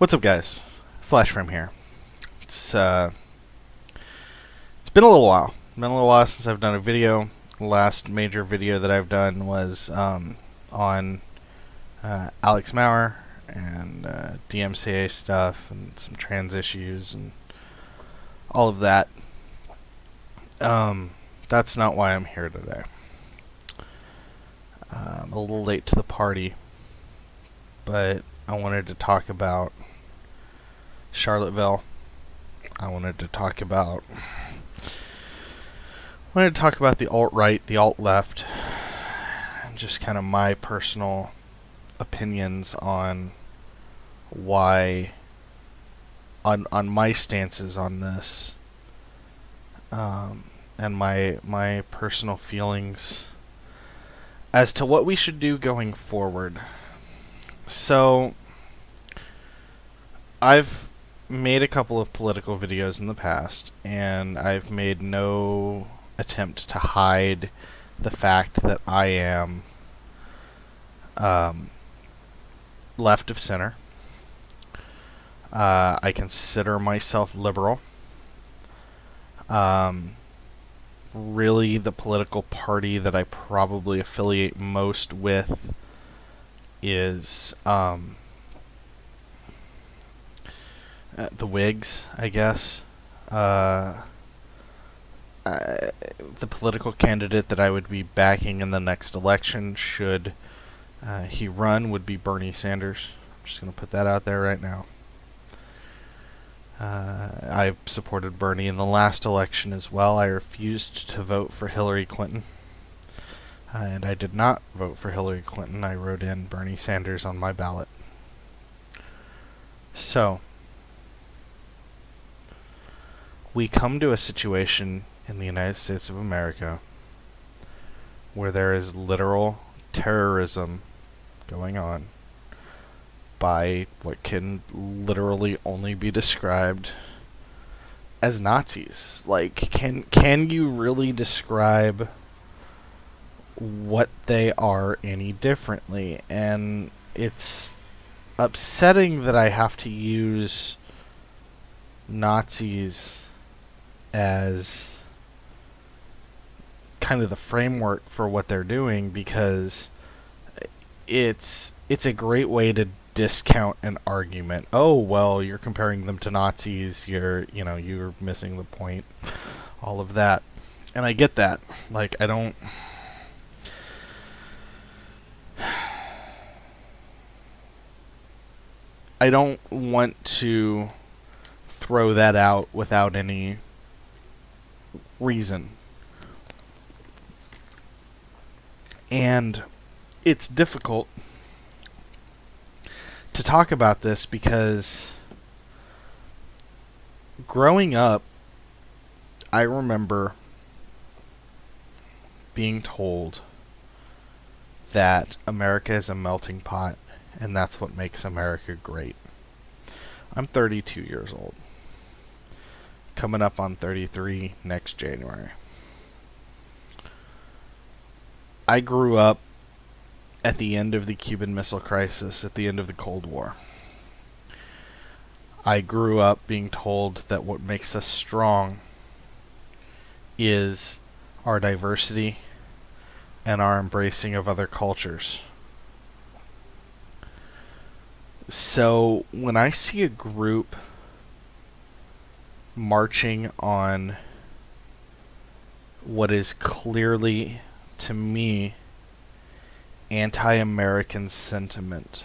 What's up, guys? Flashframe here. It's it's been a little while. Been a little while since I've done a video. The last major video that I've done was on Alex Maurer and DMCA stuff and some trans issues and all of that. That's not why I'm here today. I'm a little late to the party, but I wanted to talk about Charlottesville. I wanted to talk about the alt-right, the alt-left, and just kind of my personal opinions on why, on my stances on this, and my personal feelings as to what we should do going forward. So, I've made a couple of political videos in the past, and I've made no attempt to hide the fact that I am left of center. I consider myself liberal. Really, the political party that I probably affiliate most with is the Whigs, I guess. The political candidate that I would be backing in the next election, should he run, would be Bernie Sanders. I'm just going to put that out there right now. I supported Bernie in the last election as well. I refused to vote for Hillary Clinton. And I did not vote for Hillary Clinton. I wrote in Bernie Sanders on my ballot. So, we come to a situation in the United States of America where there is literal terrorism going on by what can literally only be described as Nazis. Like, can you really describe what they are any differently? And it's upsetting that I have to use Nazis as kind of the framework for what they're doing, because it's a great way to discount an argument. Oh, well, you're comparing them to Nazis, you're missing the point, all of that. And I get that. Like, I don't want to throw that out without any reason. And it's difficult to talk about this because growing up, I remember being told that America is a melting pot and that's what makes America great. I'm 32 years old. Coming up on 33 next January. I grew up at the end of the Cuban Missile Crisis, at the end of the Cold War. I grew up being told that what makes us strong is our diversity and our embracing of other cultures. So when I see a group marching on what is clearly, to me, anti-American sentiment,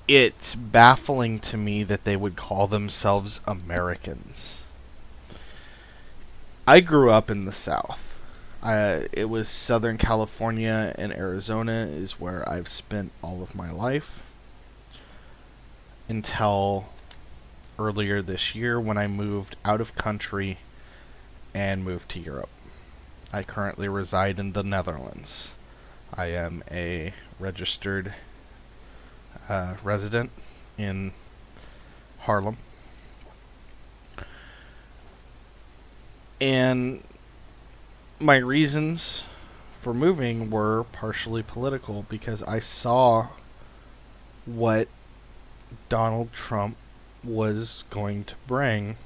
it's baffling to me that they would call themselves Americans. I grew up in the South. It was Southern California and Arizona is where I've spent all of my life until earlier this year when I moved out of country and moved to Europe. I currently reside in the Netherlands. I am a registered resident in Haarlem. And my reasons for moving were partially political because I saw what Donald Trump was going to bring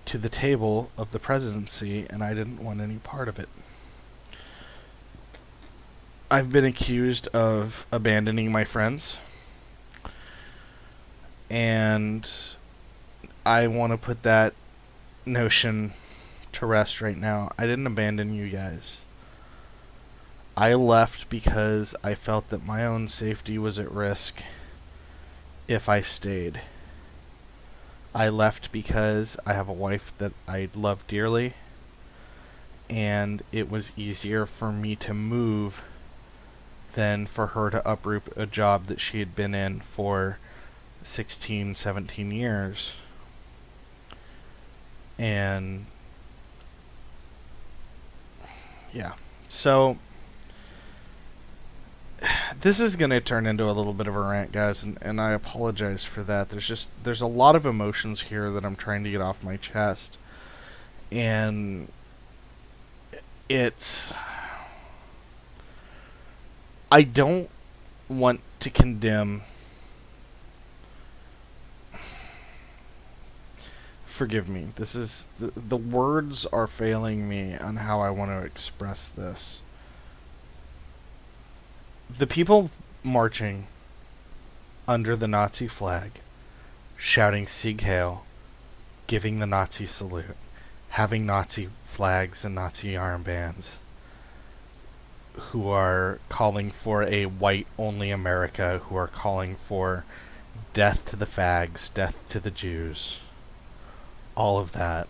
to the table of the presidency, and I didn't want any part of it. I've been accused of abandoning my friends, and I want to put that notion to rest right now. I didn't abandon you guys. I left because I felt that my own safety was at risk if I stayed. I left because I have a wife that I love dearly, and it was easier for me to move than for her to uproot a job that she had been in for 16, 17 years. And yeah, so this is going to turn into a little bit of a rant, guys, and I apologize for that. There's a lot of emotions here that I'm trying to get off my chest. And I don't want to condemn. Forgive me. This is the words are failing me on how I want to express this. The people marching under the Nazi flag, shouting Sieg Heil, giving the Nazi salute, having Nazi flags and Nazi armbands, who are calling for a white-only America, who are calling for death to the fags, death to the Jews. All of that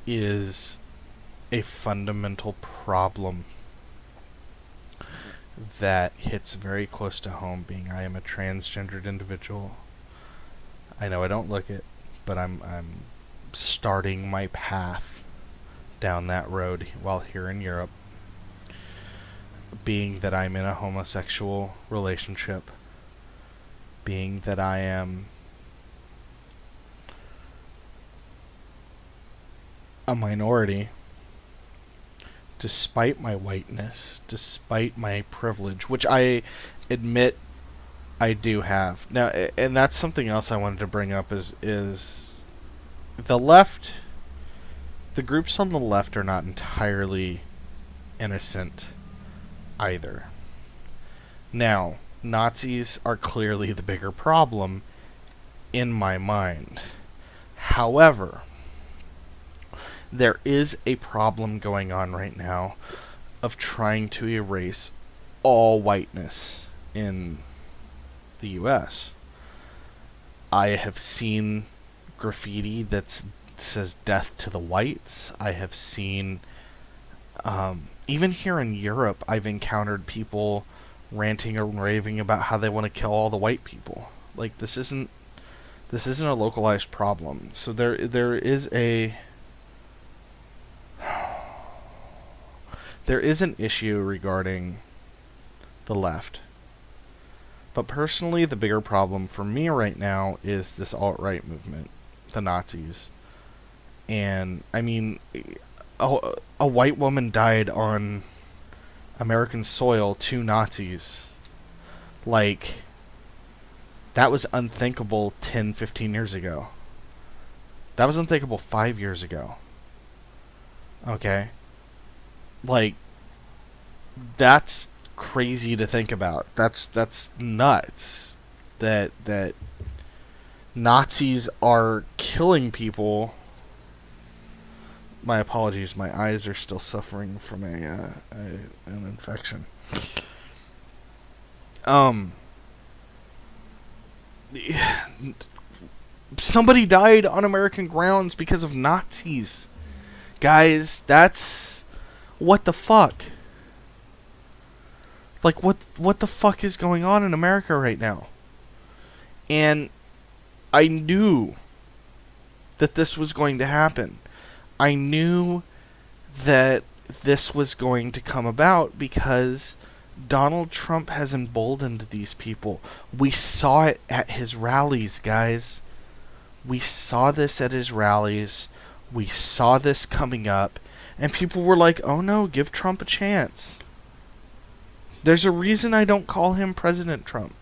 is a fundamental problem that hits very close to home, being I am a transgendered individual. I know I don't look it, but I'm starting my path down that road while here in Europe. Being that I'm in a homosexual relationship, being that I am a minority, despite my whiteness, despite my privilege, which I admit I do have. Now, and that's something else I wanted to bring up is the left, the groups on the left are not entirely innocent either. Now, Nazis are clearly the bigger problem in my mind. However, there is a problem going on right now of trying to erase all whiteness in the U.S. I have seen graffiti that says death to the whites. I have seen, even here in Europe, I've encountered people ranting and raving about how they want to kill all the white people. Like, this isn't a localized problem. So there is an issue regarding the left. But personally, the bigger problem for me right now is this alt-right movement, the Nazis. And, I mean, a white woman died on American soil to Nazis. Like, that was unthinkable 10, 15 years ago. That was unthinkable 5 years ago. Okay? Like, that's crazy to think about. That's nuts. That Nazis are killing people. My apologies, my eyes are still suffering from an infection. Somebody died on American grounds because of Nazis. Guys, that's... what the fuck? Like, what the fuck is going on in America right now? And I knew that this was going to happen. I knew that this was going to come about because Donald Trump has emboldened these people. We saw it at his rallies, guys. We saw this at his rallies. We saw this coming up. And people were like, oh no, give Trump a chance. There's a reason I don't call him President Trump.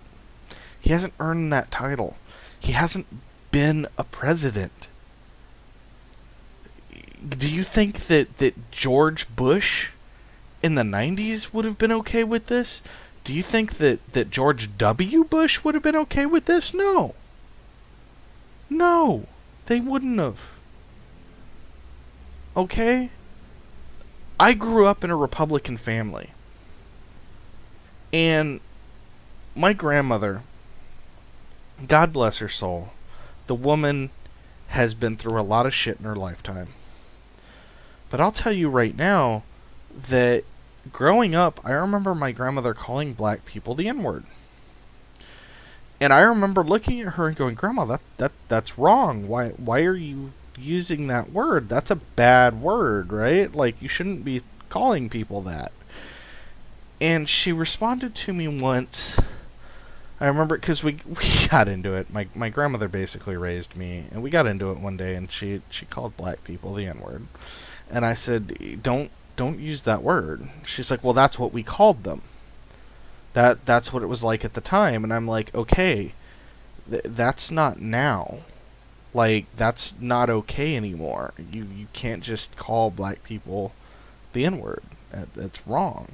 He hasn't earned that title. He hasn't been a president. Do you think that George Bush in the 90s would have been okay with this? Do you think that George W. Bush would have been okay with this? No. No. They wouldn't have. Okay? I grew up in a Republican family. And my grandmother, God bless her soul, the woman has been through a lot of shit in her lifetime. But I'll tell you right now that growing up, I remember my grandmother calling black people the N-word. And I remember looking at her and going, Grandma, that's wrong. Why are you using that word? That's a bad word, right? Like, you shouldn't be calling people that. And she responded to me once. I remember because we got into it. My grandmother basically raised me, and we got into it one day, and she called black people the N-word. And I said, don't use that word. She's like, well, that's what we called them. That's what it was like at the time. And I'm like, okay, that's not now. Like, that's not okay anymore. You can't just call black people the N-word. That's wrong.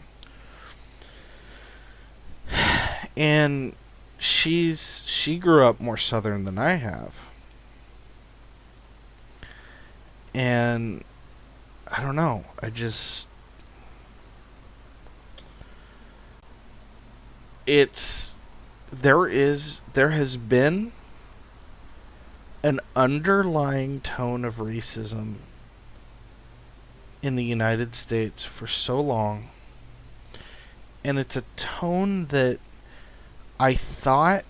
And she grew up more southern than I have. And I don't know. There has been an underlying tone of racism in the United States for so long. And it's a tone that I thought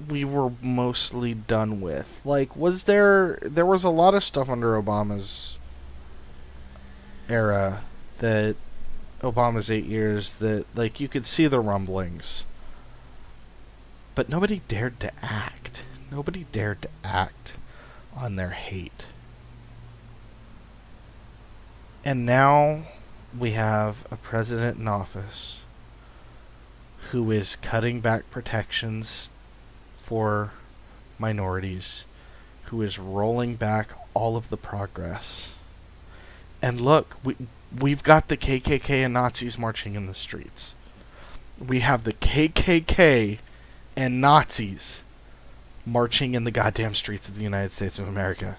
we were mostly done with. Like, there was a lot of stuff under Obama's era, that Obama's 8 years, that, like, you could see the rumblings. But nobody dared to act. Nobody dared to act on their hate. And now we have a president in office who is cutting back protections for minorities, who is rolling back all of the progress. And look, we've got the KKK and Nazis marching in the streets. We have the KKK and Nazis marching in the goddamn streets of the United States of America.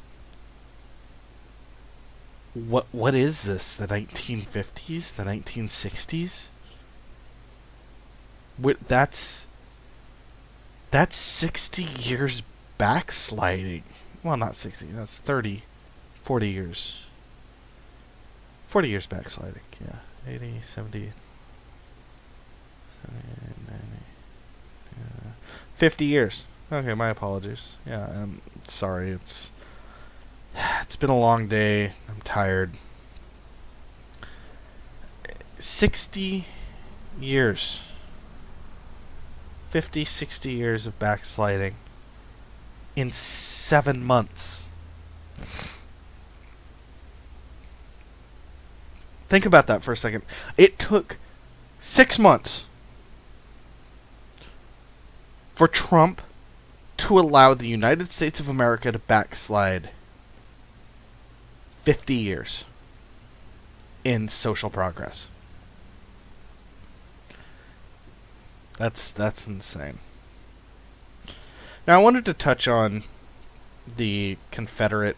What is this? The 1950s? The 1960s? That's 60 years backsliding. Well, not 60. That's 30, 40 years. 40 years backsliding, yeah. 80, 70, 90, 50 years. Okay, my apologies. Yeah, I'm sorry. It's been a long day. I'm tired. 60 years. 50, 60 years of backsliding in 7 months. Think about that for a second. It took 6 months for Trump to allow the United States of America to backslide 50 years in social progress. That's insane. Now, I wanted to touch on the Confederate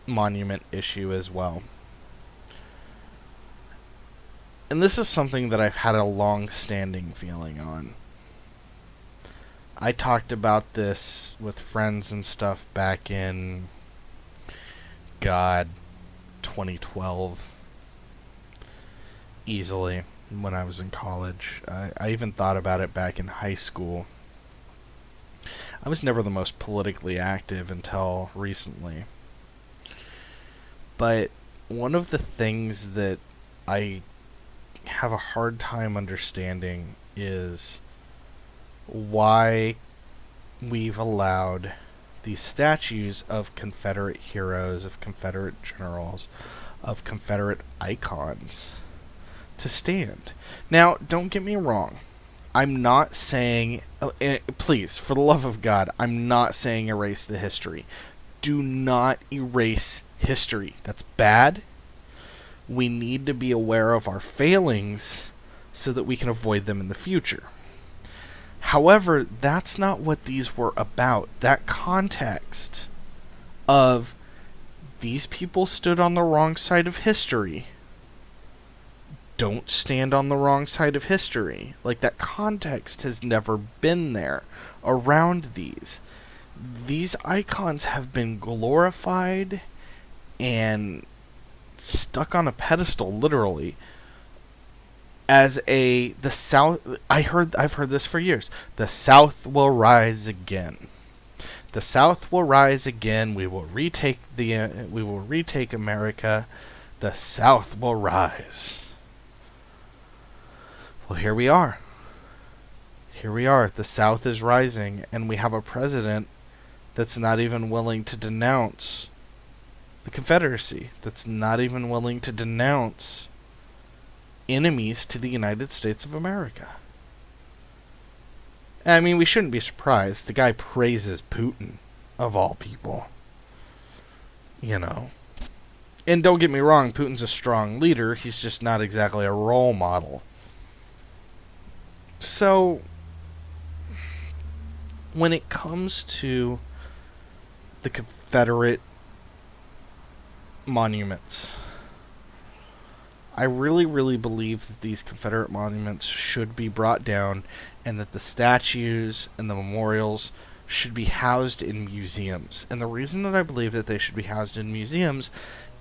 monument issue as well. And this is something that I've had a long-standing feeling on. I talked about this with friends and stuff back in, 2012. Easily, when I was in college. I even thought about it back in high school. I was never the most politically active until recently. But one of the things that I have a hard time understanding is why we've allowed these statues of Confederate heroes, of Confederate generals, of Confederate icons to to stand. Now, don't get me wrong. I'm not saying, please, for the love of God, I'm not saying erase the history. Do not erase history. That's bad. We need to be aware of our failings so that we can avoid them in the future. However, that's not what these were about. That context of these people stood on the wrong side of history. Don't stand on the wrong side of history. Like, that context has never been there around these. These icons have been glorified and stuck on a pedestal, literally, as the South. I've heard this for years. The South will rise again. The South will rise again. We will retake America. The South will rise. Well, here we are. Here we are. The South is rising, and we have a president that's not even willing to denounce the Confederacy. That's not even willing to denounce enemies to the United States of America. I mean, we shouldn't be surprised. The guy praises Putin, of all people. You know. And don't get me wrong, Putin's a strong leader. He's just not exactly a role model. So, when it comes to the Confederate monuments, I really, really believe that these Confederate monuments should be brought down, and that the statues and the memorials should be housed in museums. And the reason that I believe that they should be housed in museums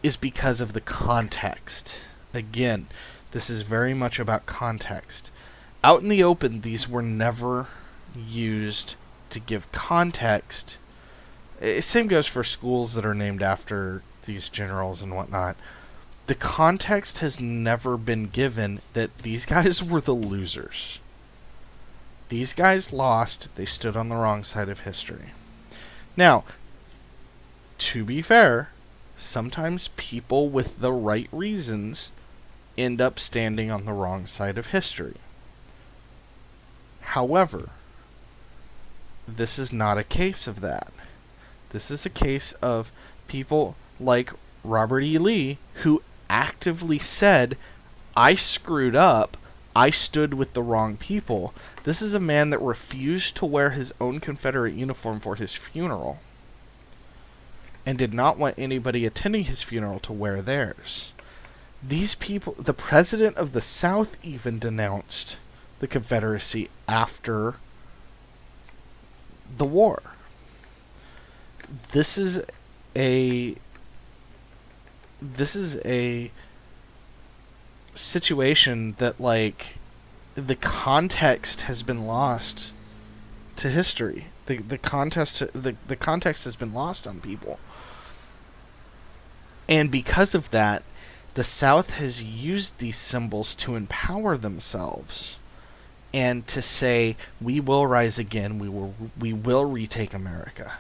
is because of the context. Again, this is very much about context. Out in the open, these were never used to give context. Same goes for schools that are named after these generals and whatnot. The context has never been given that these guys were the losers. These guys lost. They stood on the wrong side of history. Now, to be fair, sometimes people with the right reasons end up standing on the wrong side of history. However, this is not a case of that. This is a case of people like Robert E. Lee, who actively said, I screwed up, I stood with the wrong people. This is a man that refused to wear his own Confederate uniform for his funeral, and did not want anybody attending his funeral to wear theirs. These people, the president of the South even denounced the Confederacy after the war. This is a situation that, like, the context has been lost to history. The context has been lost on people. And because of that, the South has used these symbols to empower themselves and to say, we will rise again, we will retake America.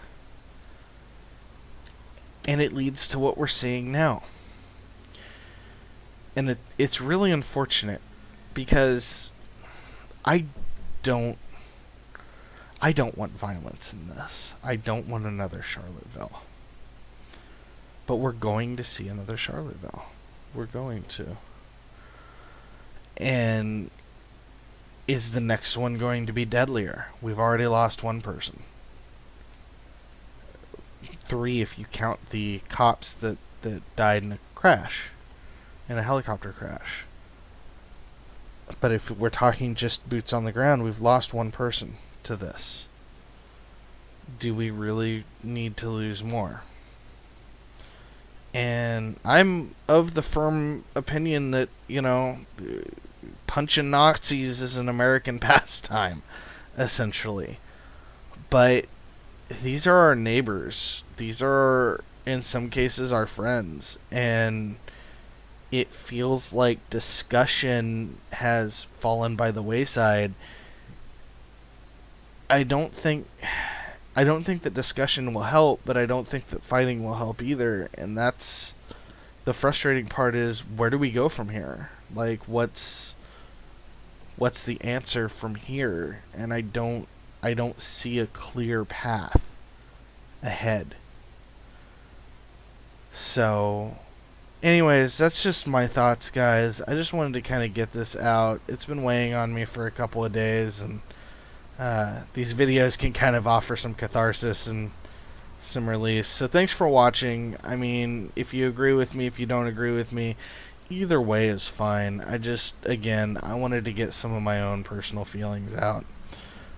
And it leads to what we're seeing now. And it's really unfortunate, because I don't want violence in this. I don't want another Charlottesville. But we're going to see another Charlottesville. We're going to. And is the next one going to be deadlier? We've already lost one person. 3 if you count the cops that died in a crash. In a helicopter crash. But if we're talking just boots on the ground, we've lost one person to this. Do we really need to lose more? And I'm of the firm opinion that, punching Nazis is an American pastime, essentially. But these are our neighbors. These are, in some cases, our friends. And it feels like discussion has fallen by the wayside. I don't think that discussion will help, but I don't think that fighting will help either. And that's the frustrating part, is, where do we go from here? Like, what's the answer from here? And I don't see a clear path ahead. So, anyways, that's just my thoughts, guys. I just wanted to kind of get this out. It's been weighing on me for a couple of days, and these videos can kind of offer some catharsis and some release. So thanks for watching. I mean, if you agree with me, if you don't agree with me, either way is fine. Again, I wanted to get some of my own personal feelings out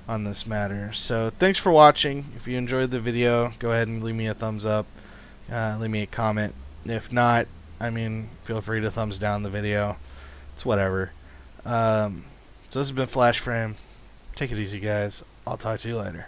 on this matter. So thanks for watching. If you enjoyed the video, go ahead and leave me a thumbs up. Leave me a comment. If not, I mean, feel free to thumbs down the video. It's whatever. So this has been Flash Frame. Take it easy, guys. I'll talk to you later.